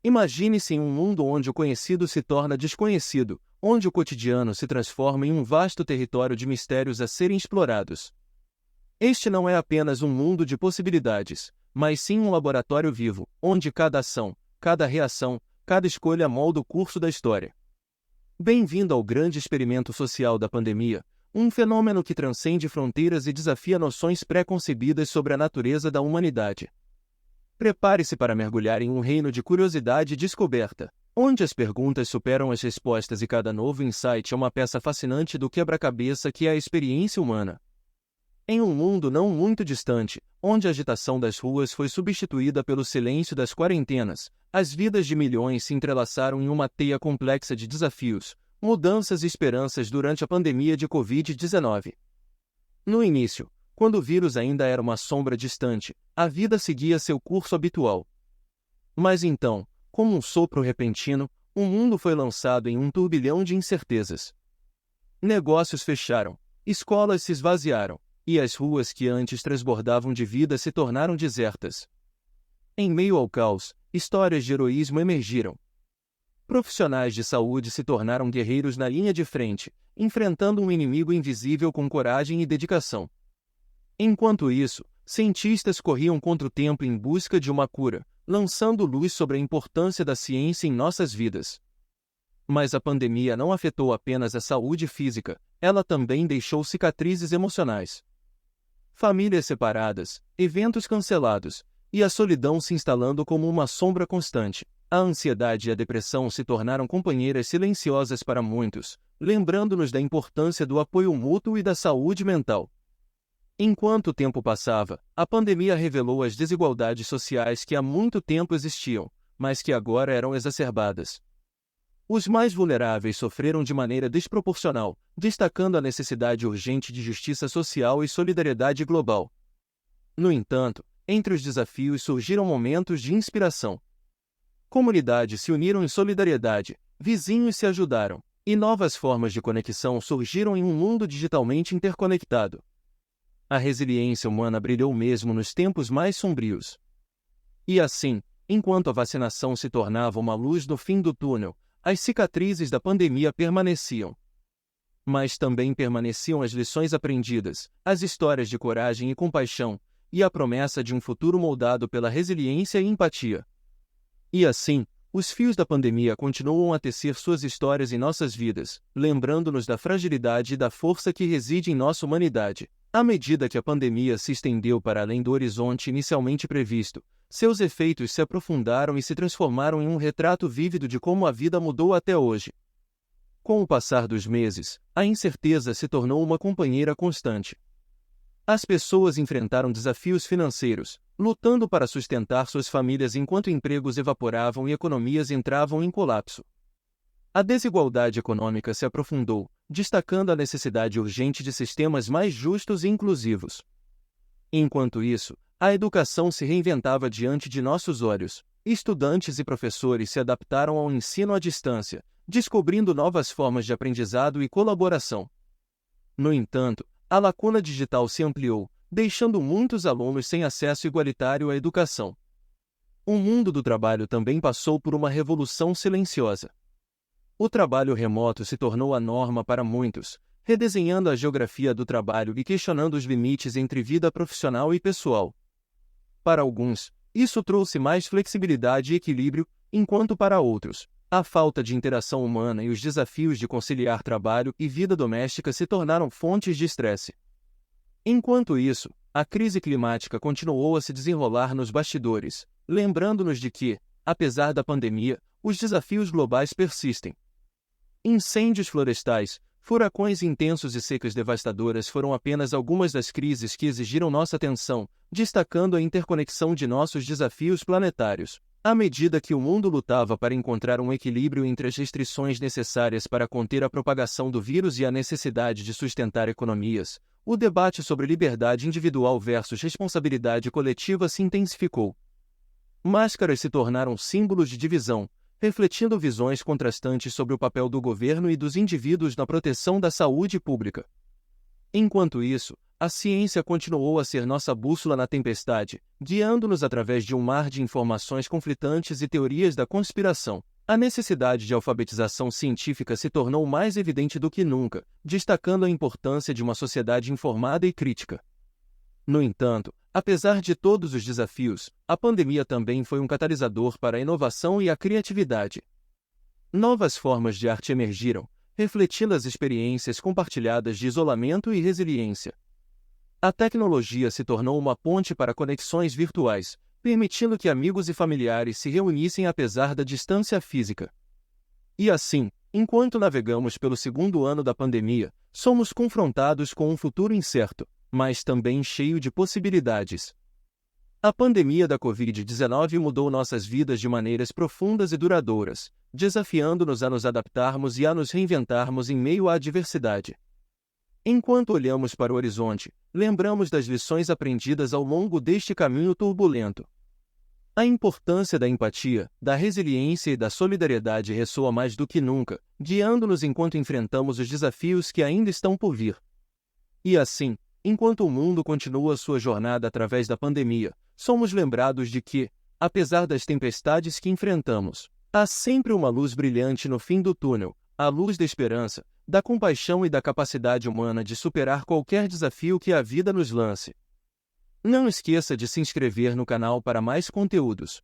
Imagine-se em um mundo onde o conhecido se torna desconhecido, onde o cotidiano se transforma em um vasto território de mistérios a serem explorados. Este não é apenas um mundo de possibilidades, mas sim um laboratório vivo, onde cada ação, cada reação, cada escolha molda o curso da história. Bem-vindo ao grande experimento social da pandemia, um fenômeno que transcende fronteiras e desafia noções pré-concebidas sobre a natureza da humanidade. Prepare-se para mergulhar em um reino de curiosidade e descoberta, onde as perguntas superam as respostas e cada novo insight é uma peça fascinante do quebra-cabeça que é a experiência humana. Em um mundo não muito distante, onde a agitação das ruas foi substituída pelo silêncio das quarentenas, as vidas de milhões se entrelaçaram em uma teia complexa de desafios, mudanças e esperanças durante a pandemia de Covid-19. No início, quando o vírus ainda era uma sombra distante, a vida seguia seu curso habitual. Mas então, como um sopro repentino, o mundo foi lançado em um turbilhão de incertezas. Negócios fecharam, escolas se esvaziaram, e as ruas que antes transbordavam de vida se tornaram desertas. Em meio ao caos, histórias de heroísmo emergiram. Profissionais de saúde se tornaram guerreiros na linha de frente, enfrentando um inimigo invisível com coragem e dedicação. Enquanto isso, cientistas corriam contra o tempo em busca de uma cura, lançando luz sobre a importância da ciência em nossas vidas. Mas a pandemia não afetou apenas a saúde física, ela também deixou cicatrizes emocionais. Famílias separadas, eventos cancelados, e a solidão se instalando como uma sombra constante. A ansiedade e a depressão se tornaram companheiras silenciosas para muitos, lembrando-nos da importância do apoio mútuo e da saúde mental. Enquanto o tempo passava, a pandemia revelou as desigualdades sociais que há muito tempo existiam, mas que agora eram exacerbadas. Os mais vulneráveis sofreram de maneira desproporcional, destacando a necessidade urgente de justiça social e solidariedade global. No entanto, entre os desafios surgiram momentos de inspiração. Comunidades se uniram em solidariedade, vizinhos se ajudaram, e novas formas de conexão surgiram em um mundo digitalmente interconectado. A resiliência humana brilhou mesmo nos tempos mais sombrios. E assim, enquanto a vacinação se tornava uma luz no fim do túnel, as cicatrizes da pandemia permaneciam. Mas também permaneciam as lições aprendidas, as histórias de coragem e compaixão, e a promessa de um futuro moldado pela resiliência e empatia. E assim, os fios da pandemia continuam a tecer suas histórias em nossas vidas, lembrando-nos da fragilidade e da força que reside em nossa humanidade. À medida que a pandemia se estendeu para além do horizonte inicialmente previsto, seus efeitos se aprofundaram e se transformaram em um retrato vívido de como a vida mudou até hoje. Com o passar dos meses, a incerteza se tornou uma companheira constante. As pessoas enfrentaram desafios financeiros, lutando para sustentar suas famílias enquanto empregos evaporavam e economias entravam em colapso. A desigualdade econômica se aprofundou, destacando a necessidade urgente de sistemas mais justos e inclusivos. Enquanto isso, a educação se reinventava diante de nossos olhos. Estudantes e professores se adaptaram ao ensino à distância, descobrindo novas formas de aprendizado e colaboração. No entanto, a lacuna digital se ampliou, deixando muitos alunos sem acesso igualitário à educação. O mundo do trabalho também passou por uma revolução silenciosa. O trabalho remoto se tornou a norma para muitos, redesenhando a geografia do trabalho e questionando os limites entre vida profissional e pessoal. Para alguns, isso trouxe mais flexibilidade e equilíbrio, enquanto para outros, a falta de interação humana e os desafios de conciliar trabalho e vida doméstica se tornaram fontes de estresse. Enquanto isso, a crise climática continuou a se desenrolar nos bastidores, lembrando-nos de que, apesar da pandemia, os desafios globais persistem. Incêndios florestais, furacões intensos e secas devastadoras foram apenas algumas das crises que exigiram nossa atenção, destacando a interconexão de nossos desafios planetários. À medida que o mundo lutava para encontrar um equilíbrio entre as restrições necessárias para conter a propagação do vírus e a necessidade de sustentar economias, o debate sobre liberdade individual versus responsabilidade coletiva se intensificou. Máscaras se tornaram símbolos de divisão, refletindo visões contrastantes sobre o papel do governo e dos indivíduos na proteção da saúde pública. Enquanto isso, a ciência continuou a ser nossa bússola na tempestade, guiando-nos através de um mar de informações conflitantes e teorias da conspiração. A necessidade de alfabetização científica se tornou mais evidente do que nunca, destacando a importância de uma sociedade informada e crítica. No entanto, apesar de todos os desafios, a pandemia também foi um catalisador para a inovação e a criatividade. Novas formas de arte emergiram, refletindo as experiências compartilhadas de isolamento e resiliência. A tecnologia se tornou uma ponte para conexões virtuais, permitindo que amigos e familiares se reunissem apesar da distância física. E assim, enquanto navegamos pelo segundo ano da pandemia, somos confrontados com um futuro incerto, mas também cheio de possibilidades. A pandemia da Covid-19 mudou nossas vidas de maneiras profundas e duradouras, desafiando-nos a nos adaptarmos e a nos reinventarmos em meio à adversidade. Enquanto olhamos para o horizonte, lembramos das lições aprendidas ao longo deste caminho turbulento. A importância da empatia, da resiliência e da solidariedade ressoa mais do que nunca, guiando-nos enquanto enfrentamos os desafios que ainda estão por vir. E assim, enquanto o mundo continua sua jornada através da pandemia, somos lembrados de que, apesar das tempestades que enfrentamos, há sempre uma luz brilhante no fim do túnel, a luz da esperança, da compaixão e da capacidade humana de superar qualquer desafio que a vida nos lance. Não esqueça de se inscrever no canal para mais conteúdos.